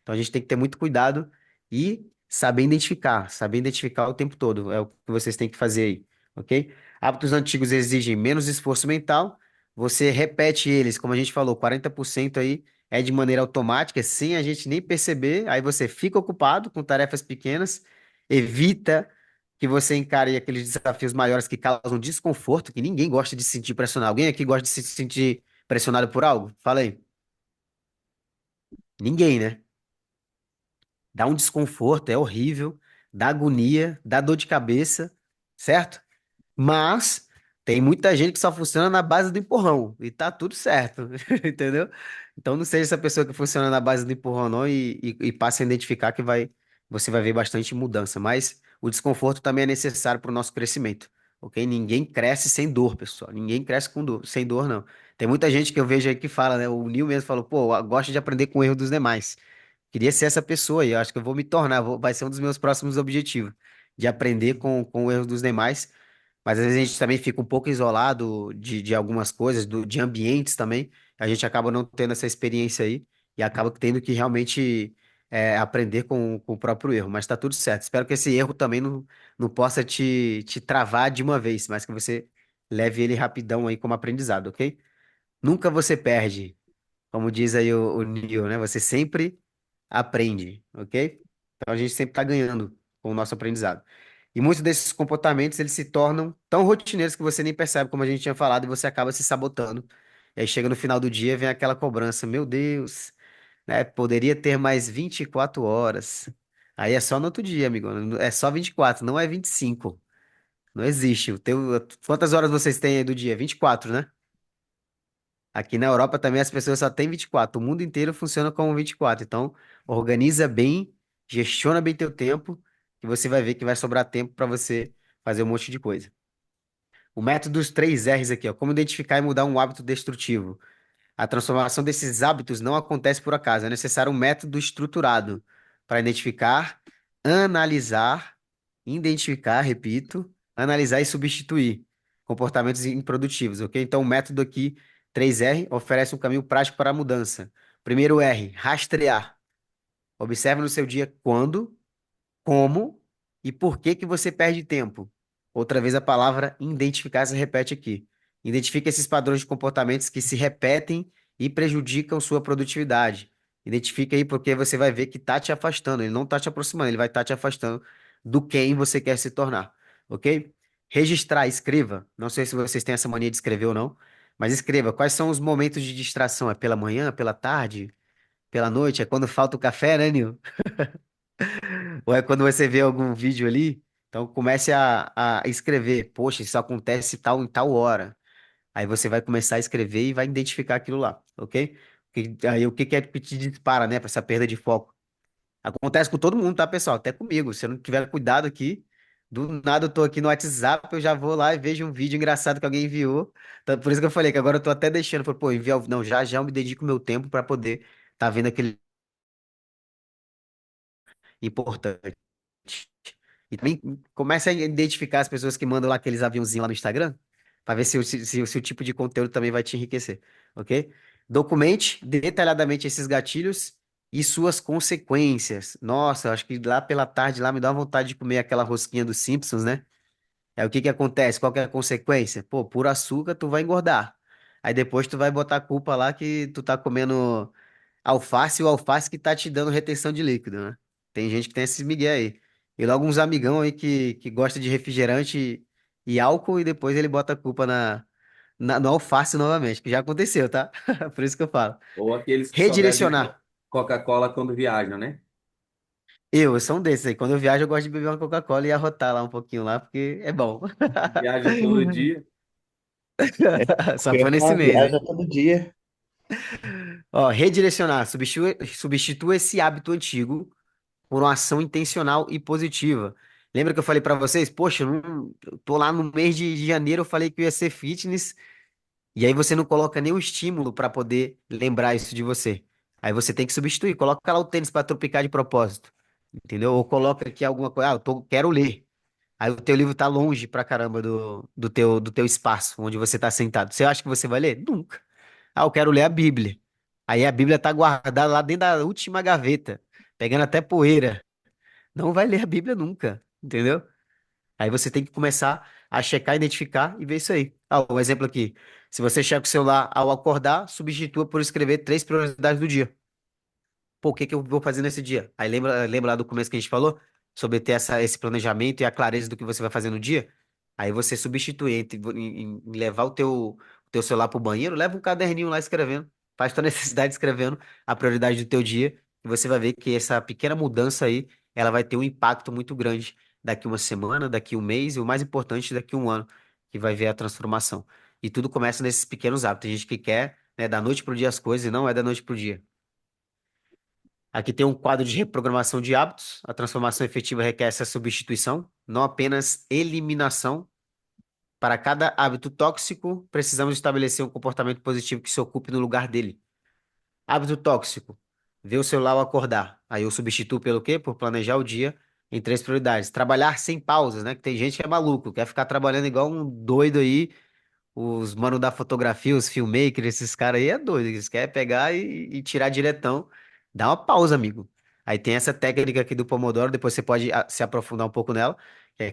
Então a gente tem que ter muito cuidado e saber identificar o tempo todo. É o que vocês têm que fazer aí, ok? Hábitos antigos exigem menos esforço mental, você repete eles, como a gente falou, 40% aí é de maneira automática, sem a gente nem perceber, aí você fica ocupado com tarefas pequenas, evita que você encare aqueles desafios maiores que causam desconforto, que ninguém gosta de se sentir pressionado. Alguém aqui gosta de se sentir pressionado por algo? Fala aí. Ninguém, né? Dá um desconforto, é horrível, dá agonia, dá dor de cabeça, certo? Mas tem muita gente que só funciona na base do empurrão e tá tudo certo, entendeu? Então não seja essa pessoa que funciona na base do empurrão não e passe a identificar que você vai ver bastante mudança. Mas o desconforto também é necessário para o nosso crescimento, ok? Ninguém cresce sem dor, pessoal. Ninguém cresce com dor, sem dor, não. Tem muita gente que eu vejo aí que fala, né? O Neil mesmo falou, pô, eu gosto de aprender com o erro dos demais. Queria ser essa pessoa aí, eu acho que eu vou me tornar, vai ser um dos meus próximos objetivos, de aprender com o erro dos demais, mas às vezes a gente também fica um pouco isolado de algumas coisas, de ambientes também, a gente acaba não tendo essa experiência aí e acaba tendo que realmente aprender com o próprio erro, mas tá tudo certo. Espero que esse erro também não possa te travar de uma vez, mas que você leve ele rapidão aí como aprendizado, ok? Nunca você perde, como diz aí o Neil, né? Você sempre aprende, ok? Então a gente sempre está ganhando com o nosso aprendizado. E muitos desses comportamentos eles se tornam tão rotineiros que você nem percebe, como a gente tinha falado, e você acaba se sabotando. E aí chega no final do dia, vem aquela cobrança, meu Deus, né? Poderia ter mais 24 horas. Aí é só no outro dia, amigo. É só 24, não é 25. Não existe. Quantas horas vocês têm aí do dia? 24, né? Aqui na Europa também as pessoas só têm 24. O mundo inteiro funciona como 24. Então, organiza bem, gestiona bem teu tempo, que você vai ver que vai sobrar tempo para você fazer um monte de coisa. O método dos 3 R's aqui, ó, como identificar e mudar um hábito destrutivo. A transformação desses hábitos não acontece por acaso, é necessário um método estruturado para identificar, repito, analisar e substituir comportamentos improdutivos, ok? Então, o método aqui, 3R, oferece um caminho prático para a mudança. Primeiro R, rastrear. Observe no seu dia quando, como e por que que você perde tempo. Outra vez a palavra identificar se repete aqui. Identifique esses padrões de comportamentos que se repetem e prejudicam sua produtividade. Identifique aí porque você vai ver que está te afastando, ele não está te aproximando, ele vai estar te afastando do quem você quer se tornar, ok? Registrar, escreva. Não sei se vocês têm essa mania de escrever ou não, mas escreva quais são os momentos de distração. É pela manhã, pela tarde, pela noite? É quando falta o café, né, Nil? Ou é quando você vê algum vídeo ali, então comece a escrever, poxa, isso acontece tal em tal hora. Aí você vai começar a escrever e vai identificar aquilo lá, ok? Aí o que que é que te dispara, né, para essa perda de foco? Acontece com todo mundo, tá, pessoal? Até comigo. Se eu não tiver cuidado aqui, do nada eu tô aqui no WhatsApp, eu já vou lá e vejo um vídeo engraçado que alguém enviou. Então, por isso que eu falei que agora eu tô até deixando, falei, pô, enviar, não, já já eu me dedico meu tempo para poder tá vendo aquele importante. E também comece a identificar as pessoas que mandam lá aqueles aviãozinhos lá no Instagram, para ver se o tipo de conteúdo também vai te enriquecer, ok? Documente detalhadamente esses gatilhos e suas consequências. Nossa, eu acho que lá pela tarde lá me dá uma vontade de comer aquela rosquinha dos Simpsons, né? Aí o que que acontece? Qual que é a consequência? Pô, por açúcar tu vai engordar. Aí depois tu vai botar a culpa lá que tu tá comendo alface e o alface que tá te dando retenção de líquido, né? Tem gente que tem esses migué aí. E logo uns amigão aí que gosta de refrigerante e álcool e depois ele bota a culpa no alface novamente, que já aconteceu, tá? Por isso que eu falo. Ou aqueles que só bebem Redirecionar. Coca-Cola quando viajam, né? Eu sou um desses aí. Quando eu viajo, eu gosto de beber uma Coca-Cola e arrotar lá um pouquinho lá, porque é bom. Viaja todo dia. Só Eu foi nesse mês, hein? viajo todo dia. Ó, redirecionar. Substitua esse hábito antigo por uma ação intencional e positiva. Lembra que eu falei pra vocês? Poxa, eu tô lá no mês de janeiro, eu falei que eu ia ser fitness, e aí você não coloca nenhum estímulo pra poder lembrar isso de você. Aí você tem que substituir. Coloca lá o tênis pra tropicar de propósito. Entendeu? Ou coloca aqui alguma coisa. Ah, quero ler. Aí o teu livro tá longe pra caramba do teu espaço, onde você tá sentado. Você acha que você vai ler? Nunca. Ah, eu quero ler a Bíblia. Aí a Bíblia tá guardada lá dentro da última gaveta, pegando até poeira. Não vai ler a Bíblia nunca, entendeu? Aí você tem que começar a checar, identificar e ver isso aí. Um exemplo aqui. Se você checa o celular ao acordar, substitua por escrever três prioridades do dia. Pô, o que que eu vou fazer nesse dia? Aí lembra lá do começo que a gente falou? Sobre ter esse planejamento e a clareza do que você vai fazer no dia? Aí você substitui em levar o teu celular pro banheiro, leva um caderninho lá escrevendo. Faz tua necessidade escrevendo a prioridade do teu dia. E você vai ver que essa pequena mudança aí, ela vai ter um impacto muito grande daqui uma semana, daqui um mês e o mais importante, daqui um ano, que vai ver a transformação. E tudo começa nesses pequenos hábitos. Tem gente que quer, né, da noite pro dia as coisas e não é da noite pro dia. Aqui tem um quadro de reprogramação de hábitos. A transformação efetiva requer essa substituição, não apenas eliminação. Para cada hábito tóxico, precisamos estabelecer um comportamento positivo que se ocupe no lugar dele. Hábito tóxico: ver o celular ao acordar. Aí eu substituo pelo quê? Por planejar o dia em três prioridades. Trabalhar sem pausas, né? Que tem gente que é maluco, quer ficar trabalhando igual um doido aí. Os mano da fotografia, os filmmakers, esses caras aí é doido. Eles querem pegar e tirar diretão. Dá uma pausa, amigo. Aí tem essa técnica aqui do Pomodoro, depois você pode se aprofundar um pouco nela.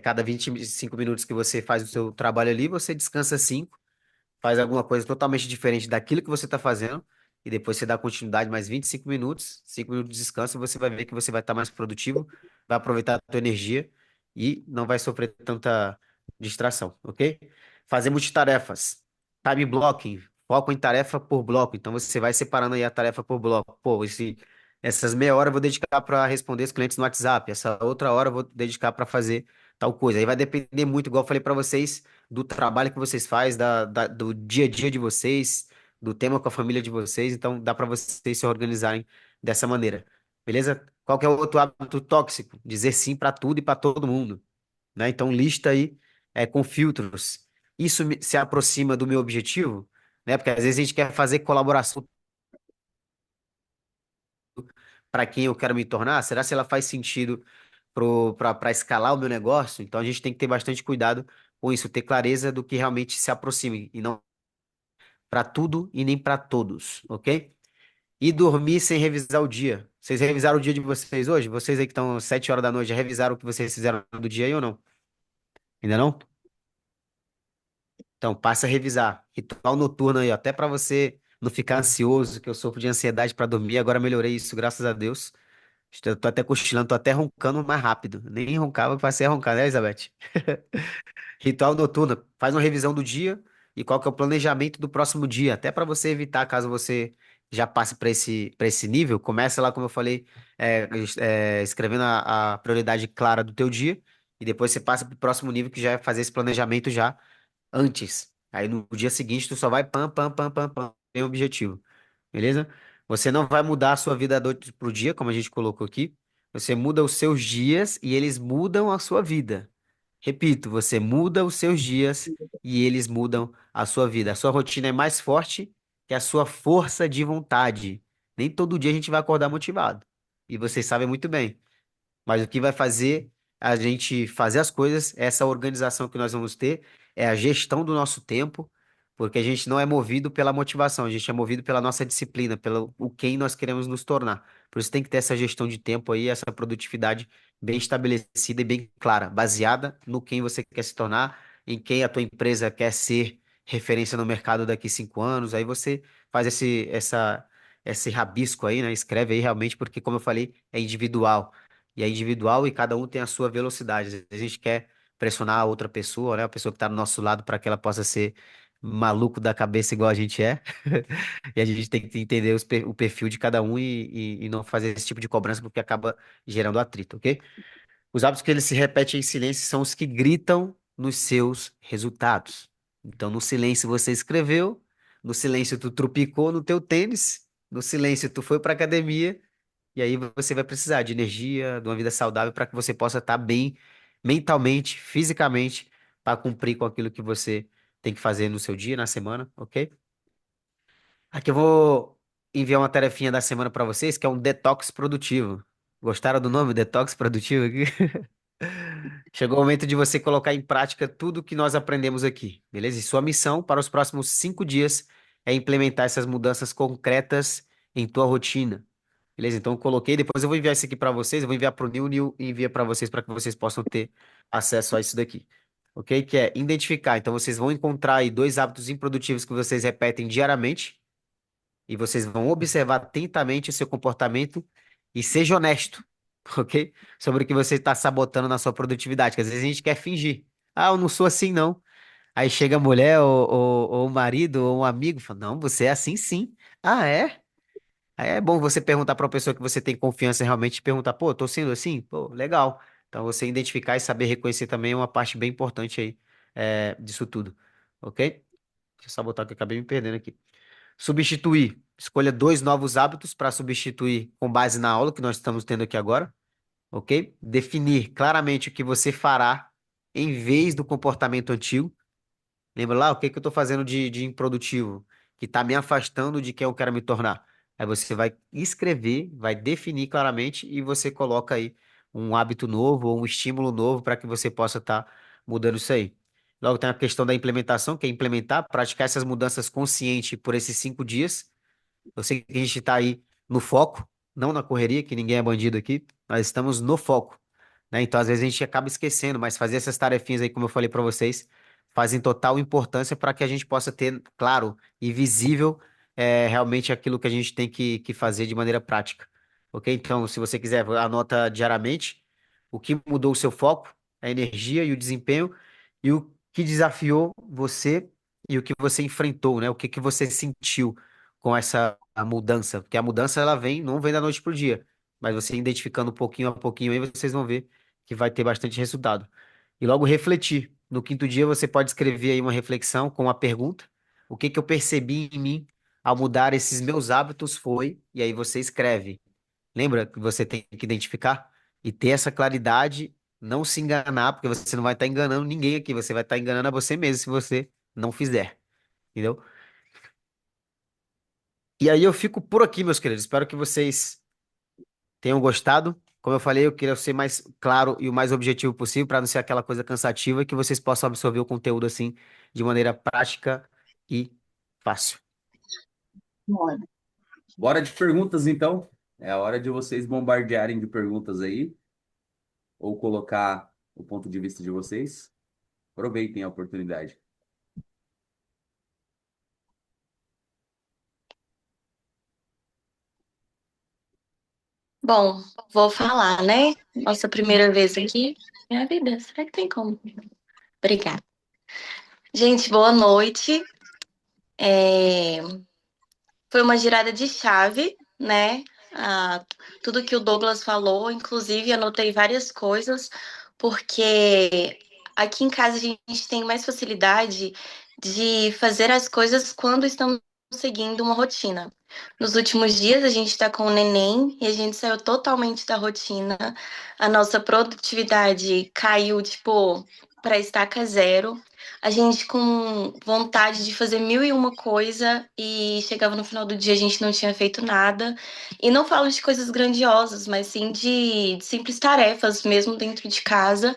Cada 25 minutos que você faz o seu trabalho ali, você descansa 5, faz alguma coisa totalmente diferente daquilo que você está fazendo, e depois você dá continuidade mais 25 minutos, 5 minutos de descanso, e você vai ver que você vai estar mais produtivo, vai aproveitar a tua energia e não vai sofrer tanta distração, ok? Fazer multitarefas, time blocking, foco em tarefa por bloco. Então você vai separando aí a tarefa por bloco. Pô, essas meia hora eu vou dedicar para responder os clientes no WhatsApp, essa outra hora eu vou dedicar para fazer tal coisa. Aí vai depender muito, igual eu falei para vocês, do trabalho que vocês fazem, do dia a dia de vocês, do tema com a família de vocês. Então dá para vocês se organizarem dessa maneira. Beleza? Qual que é o outro hábito tóxico? Dizer sim para tudo e para todo mundo, né? Então lista aí com filtros. Isso se aproxima do meu objetivo, né? Porque às vezes a gente quer fazer colaboração para quem eu quero me tornar. Será se ela faz sentido para escalar o meu negócio? Então a gente tem que ter bastante cuidado com isso, ter clareza do que realmente se aproxime e não para tudo e nem para todos, ok? E dormir sem revisar o dia. Vocês revisaram o dia de vocês hoje? Vocês aí que estão 7 horas da noite, já revisaram o que vocês fizeram do dia aí ou não? Ainda não? Então, passa a revisar. Ritual noturno aí, ó, até para você não ficar ansioso, que eu sofro de ansiedade para dormir. Agora melhorei isso, graças a Deus. Tô até cochilando, tô até roncando mais rápido. Nem roncava, passei a roncar, né, Elizabeth? Ritual noturno, faz uma revisão do dia e qual que é o planejamento do próximo dia, até para você evitar, caso você já passe para esse nível, começa lá, como eu falei, escrevendo a prioridade clara do teu dia e depois você passa para o próximo nível, que já é fazer esse planejamento já antes. Aí no dia seguinte tu só vai pam, pam, pam, pam, pam, tem um objetivo, beleza? Você não vai mudar a sua vida da noite pro dia, como a gente colocou aqui. Você muda os seus dias e eles mudam a sua vida. Repito, você muda os seus dias e eles mudam a sua vida. A sua rotina é mais forte que a sua força de vontade. Nem todo dia a gente vai acordar motivado. E vocês sabem muito bem. Mas o que vai fazer a gente fazer as coisas, essa organização que nós vamos ter, é a gestão do nosso tempo, porque a gente não é movido pela motivação, a gente é movido pela nossa disciplina, pelo o quem nós queremos nos tornar. Por isso tem que ter essa gestão de tempo aí, essa produtividade bem estabelecida e bem clara, baseada no quem você quer se tornar, em quem a tua empresa quer ser referência no mercado daqui 5 anos. Aí você faz esse rabisco aí, né? Escreve aí realmente, porque, como eu falei, é individual. E é individual e cada um tem a sua velocidade. Às vezes a gente quer pressionar a outra pessoa, né? A pessoa que está do nosso lado para que ela possa ser maluco da cabeça igual a gente é. E a gente tem que entender o perfil de cada um e não fazer esse tipo de cobrança porque acaba gerando atrito, ok? Os hábitos que eles se repetem em silêncio são os que gritam nos seus resultados. Então, no silêncio você escreveu, no silêncio tu trupicou no teu tênis, no silêncio tu foi para academia e aí você vai precisar de energia, de uma vida saudável para que você possa estar bem mentalmente, fisicamente, para cumprir com aquilo que você tem que fazer no seu dia, na semana, ok? Aqui eu vou enviar uma tarefinha da semana para vocês, que é um detox produtivo. Gostaram do nome, detox produtivo aqui? Chegou o momento de você colocar em prática tudo que nós aprendemos aqui, beleza? E sua missão para os próximos 5 dias é implementar essas mudanças concretas em tua rotina. Beleza? Então eu coloquei, depois eu vou enviar isso aqui para vocês, eu vou enviar para o Nil envia para vocês para que vocês possam ter acesso a isso daqui. Ok? Que é identificar. Então vocês vão encontrar aí dois hábitos improdutivos que vocês repetem diariamente e vocês vão observar atentamente o seu comportamento e seja honesto, ok? Sobre o que você está sabotando na sua produtividade, que às vezes a gente quer fingir. Ah, eu não sou assim, não. Aí chega a mulher ou o marido ou um amigo e fala, não, você é assim sim. Ah, é? Aí é bom você perguntar para uma pessoa que você tem confiança realmente, perguntar, pô, tô sendo assim? Pô, legal. Então você identificar e saber reconhecer também é uma parte bem importante aí disso tudo, ok? Deixa eu sabotar que eu acabei me perdendo aqui. Substituir. Escolha dois novos hábitos para substituir com base na aula que nós estamos tendo aqui agora, ok? Definir claramente o que você fará em vez do comportamento antigo. Lembra lá, o que que eu estou fazendo de improdutivo, que está me afastando de quem eu quero me tornar? Aí você vai escrever, vai definir claramente e você coloca aí um hábito novo ou um estímulo novo para que você possa estar mudando isso aí. Logo tem a questão da implementação, que é implementar, praticar essas mudanças consciente por esses 5 dias. Eu sei que a gente está aí no foco, não na correria, que ninguém é bandido aqui, nós estamos no foco, né? Então, às vezes a gente acaba esquecendo, mas fazer essas tarefinhas aí, como eu falei para vocês, fazem total importância para que a gente possa ter, claro, e visível realmente aquilo que a gente tem que fazer de maneira prática, ok? Então, se você quiser, anota diariamente o que mudou o seu foco, a energia e o desempenho, e o que desafiou você e o que você enfrentou, né? O que que você sentiu com essa a mudança, porque a mudança ela vem, não vem da noite pro dia, mas você identificando pouquinho a pouquinho aí, vocês vão ver que vai ter bastante resultado. E logo refletir. No quinto dia você pode escrever aí uma reflexão com uma pergunta: o que que eu percebi em mim ao mudar esses meus hábitos foi, e aí você escreve. Lembra que você tem que identificar e ter essa claridade, não se enganar, porque você não vai estar enganando ninguém aqui, você vai estar enganando a você mesmo se você não fizer, entendeu? E aí eu fico por aqui, meus queridos. Espero que vocês tenham gostado. Como eu falei, eu queria ser mais claro e o mais objetivo possível para não ser aquela coisa cansativa e que vocês possam absorver o conteúdo assim de maneira prática e fácil. Bora. Bora de perguntas, então. É a hora de vocês bombardearem de perguntas aí, ou colocar o ponto de vista de vocês. Aproveitem a oportunidade. Bom, vou falar, né? Nossa primeira vez aqui. Minha vida, será que tem como? Obrigada. Gente, boa noite. É, Foi uma girada de chave, né? Tudo que o Douglas falou, inclusive anotei várias coisas, porque aqui em casa a gente tem mais facilidade de fazer as coisas quando estamos seguindo uma rotina. Nos últimos dias a gente está com o neném e a gente saiu totalmente da rotina. A nossa produtividade caiu, tipo, para estaca zero. A gente com vontade de fazer mil e uma coisa e chegava no final do dia a gente não tinha feito nada. E não falo de coisas grandiosas, mas sim de simples tarefas mesmo dentro de casa.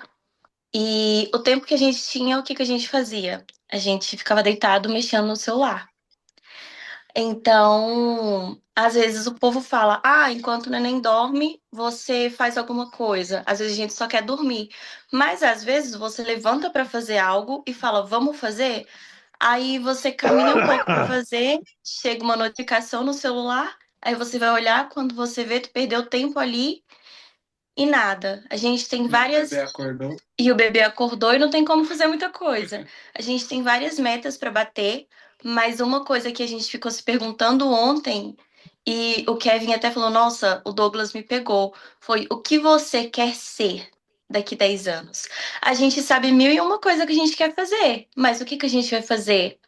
E o tempo que a gente tinha, o que que a gente fazia? A gente ficava deitado mexendo no celular. Então, às vezes o povo fala: ah, enquanto o neném dorme, você faz alguma coisa. Às vezes a gente só quer dormir. Mas às vezes você levanta para fazer algo e fala: vamos fazer? Aí você caminha um pouco para fazer, chega uma notificação no celular, aí você vai olhar, quando você vê, tu perdeu tempo ali e nada. A gente tem várias. E o bebê acordou e não tem como fazer muita coisa. A gente tem várias metas para bater, mas uma coisa que a gente ficou se perguntando ontem, e o Kevin até falou: Nossa, o Douglas me pegou, foi o que você quer ser daqui 10 anos? A gente sabe mil e uma coisa que a gente quer fazer, mas o que que a gente vai fazer?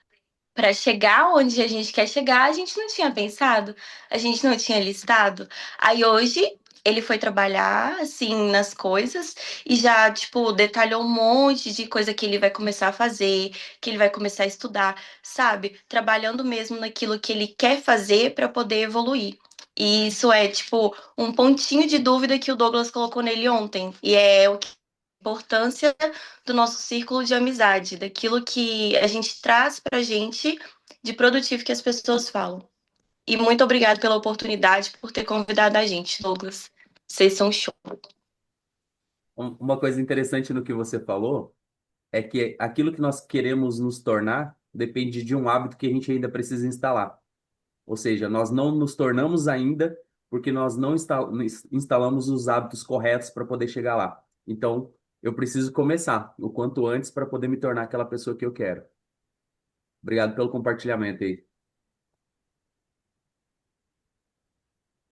Para chegar onde a gente quer chegar, a gente não tinha pensado, a gente não tinha listado. Aí hoje ele foi trabalhar assim nas coisas e já, tipo, detalhou um monte de coisa que ele vai começar a fazer, que ele vai começar a estudar, sabe? Trabalhando mesmo naquilo que ele quer fazer para poder evoluir. E isso é, tipo, um pontinho de dúvida que o Douglas colocou nele ontem. E é o que importância do nosso círculo de amizade, daquilo que a gente traz pra gente de produtivo que as pessoas falam. E muito obrigado pela oportunidade, por ter convidado a gente, Douglas. Vocês são show. Uma coisa interessante no que você falou é que aquilo que nós queremos nos tornar depende de um hábito que a gente ainda precisa instalar. Ou seja, nós não nos tornamos ainda porque nós não instalamos os hábitos corretos para poder chegar lá. Então, eu preciso começar o quanto antes para poder me tornar aquela pessoa que eu quero. Obrigado pelo compartilhamento aí.